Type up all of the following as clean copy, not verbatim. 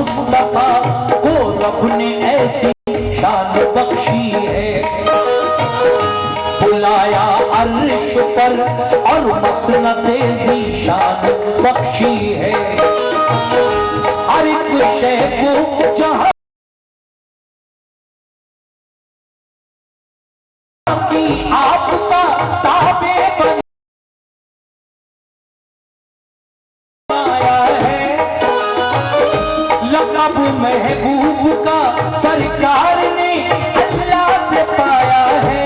मुस्तफा को रब ने ऐसी शान बख्शी है, बुलाया अर्श पर और मसनदे ज़ीशान बख्शी है। हर एक शय को जहां की आपका ताबे बनाया है, लक़ब महबूब का सरकार ने अल्लाह से पाया है।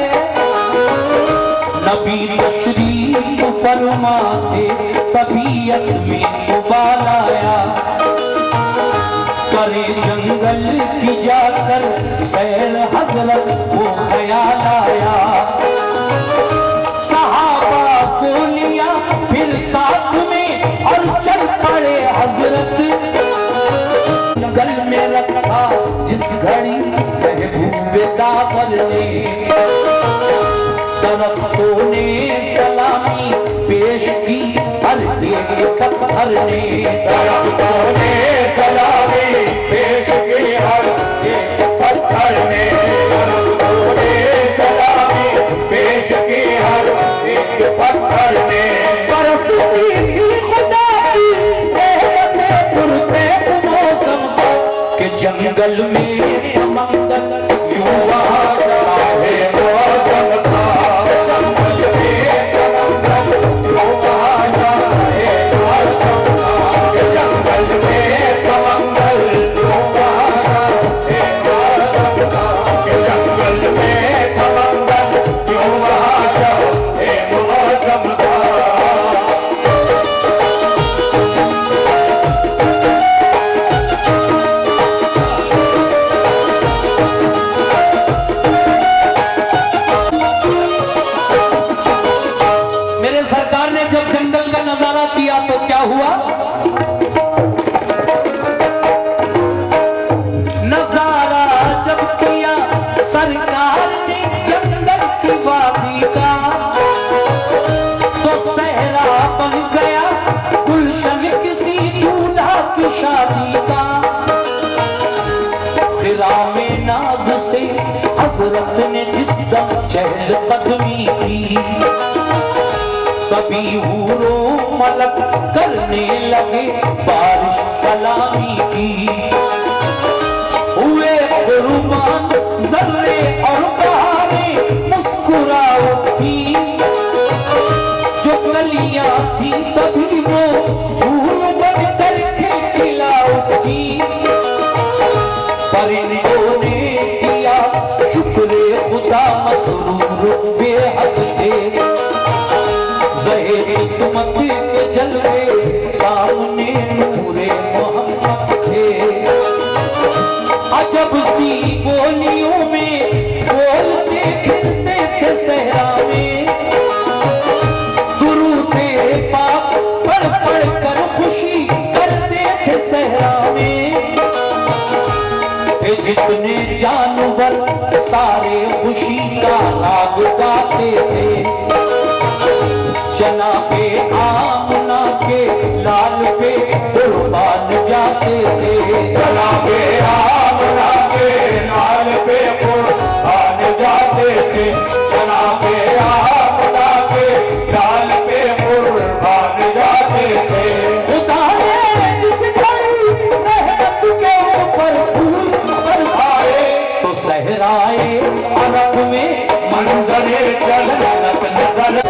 नबी तशरीफ फरमाते तबीयत में उबाल आया, करे जंगल की जाकर सैर हजरत को ख्याल आया। सहाबा को लिया फिर साथ में और चल पड़े हजरत, जंगल में रखा जिस घड़ी महबूबे दाबर ने, दरख्तों ने सलामी पेश की हर एक पत्थर ने, दरख्तों ने सलामी पेश की हर एक पत्थर ने, दरख्तों ने सलामी पेश की हर एक पत्थर ने। बरसती थी खुदा की रहमतें पुरते मौसम को, कि जंगल में मंगल यूं वहाँ है मौसम का, जंगल में मंगल यूं वहाँ है मौसम का, जंगल में मंगल यूं वहाँ है मौसम का, जंगल में मंगल यूं वहाँ है मौसम का। मेरे सरकार ने जब जंगल का नजारा किया तो क्या हुआ? नजारा जब किया सरकार ने जंगल की वादी का, तो सहरा बन गया गुलशन किसी दूल्हा की शादी का। फिरा में नाज से हजरत ने जिस दम चहल कदमी की, सभी हूरो मलक करने लगे बारिश सलामी की। हुए कुर्बान जर्रे और बहारें मुस्कुरा उठी, जो कलियां थी सभी वो फूल बनकर खिलखिला उठी। परिंदों ने किया शुक्र खुदा मसरूर बेहद थे, ज़हे किस्मत के जलवे सामने नूरे मोहम्मद थे। अजब सी बोलियों में बोलते फिरते थे सहरा में, दुरूदे पाक पढ़ पढ़ कर खुशी करते थे सहरा में। जितने जानवर सारे खुशी का राग गाते थे, जनाबे आमना के लाल पे कुर्बान जाते थे, जनाबे आमना के लाल पे कुर्बान जाते थे, जनाबे आमना के लाल पे कुर्बान जाते थे। खुदा ने जिस घड़ी रहमत के ऊपर फूल बरसाए, तो सहराए अरब में मंजरे जन्नत नजर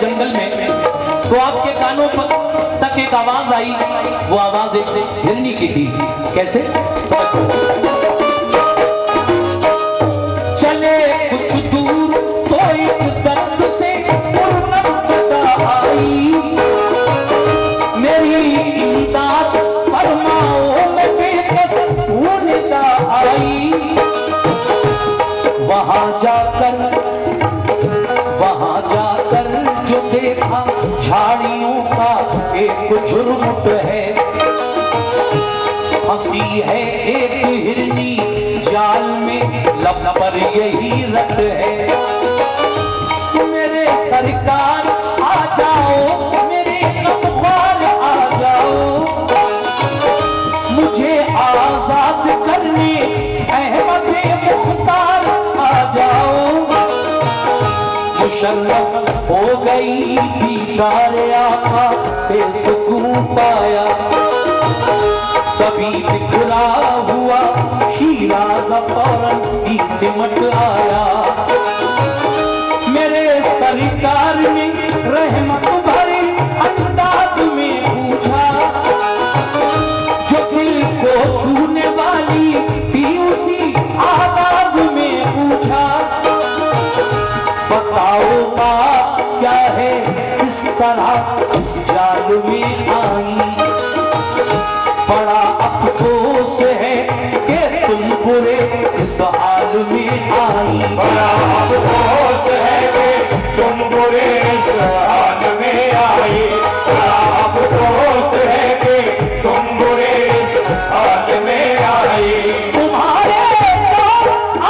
जंगल में, तो आपके कानों तक एक आवाज आई। वो आवाज एक हिरनी की थी। कैसे? चले कुछ दूर तो एक दर्द से पूर्ण सदा आई, एक झुरमुट है, फंसी है एक हिरनी जाल में, लब पर यही रट है। मेरे सरकार आ जाओ, मेरे गमख्वार आ जाओ, मुझे आजाद करने अहमद मुख्तार आ जाओ। मुशर्रफ हो गई दीदार आका से सुकून पाया, सभी बिखरा हुआ शीराज़ फौरन ही सिमट आया। मेरे सरकार ने रहमत भरे अंदाज में पूछा, जो दिल को छूने वाली थी उसी आवाज में पूछा, बताओ बात क्या है, किस तरह इस जाल में आई। बड़ा अफसोस है कि तुम बुरे इस हाल में आई। बड़ा अफसोस है कि तुम बुरे इस हाल में आई। बड़ा अफसोस है कि तुम बुरे इस हाल में आई। तुम्हारे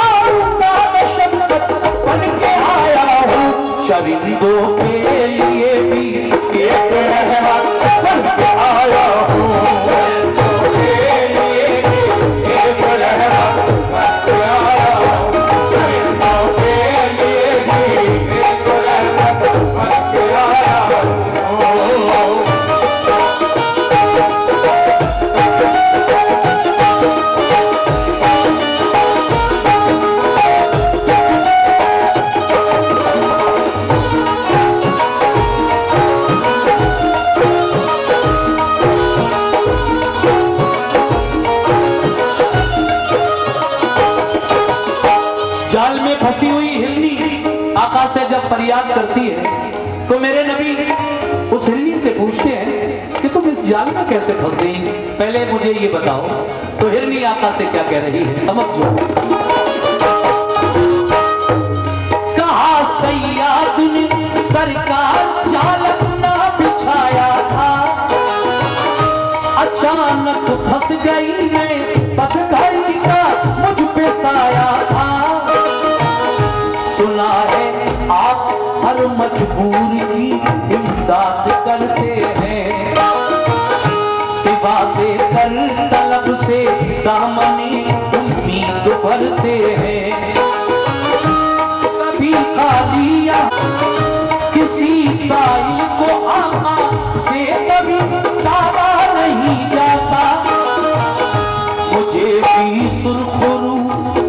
आऊंगा मैं शफकत बन के आया हूँ, चरिंदों के लिए भी एक रहमत बन के आया हूँ। जाल में फंसी हुई हिरनी आका से जब फरियाद करती है तो मेरे नबी उस हिरनी से पूछते हैं कि तुम इस जाल में कैसे फंस गई, पहले मुझे ये बताओ। तो हिरनी आका से क्या कह रही है, समझो। कहा सैयद ने सरकार जाल अपना बिछाया था, अचानक फंस गई मैं, बदकाई का मुझ पे साया था। सुना है आप हर मजबूर की इमदाद करते हैं, सिवा देकर तलब से दामने उम्मीद भरते हैं। कभी खालिया किसी साइल को आका से कभी दावा नहीं जाता, मुझे भी सुरखरू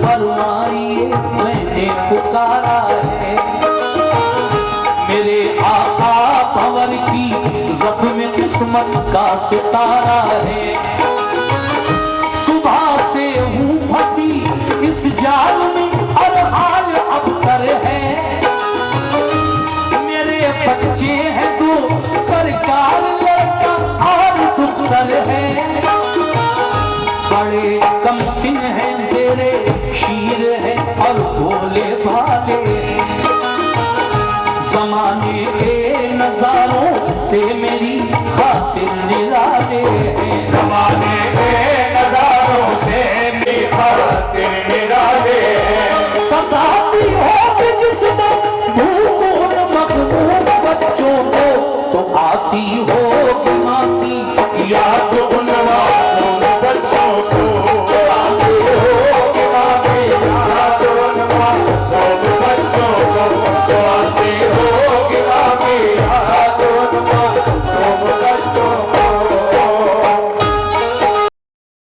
फरमाइए मैंने पुकारा है। मेरे आका भंवर की जद में किस्मत का सितारा है, सुबह से हूँ फंसी इस जाल में और हाल अबतर है। मेरे बच्चे हैं दो, सरकार लड़का और दुख्तर है, बड़े कमसिन हैं जेरे शीर है और भोले भाले हैं। जमाने के नजारों से मेरी खातिर निराले हैं, जमाने के नजारों से मेरी खातिर निराले हैं। सताती होगी जिस दिन भूख उन मखमूम बच्चों को, तो आती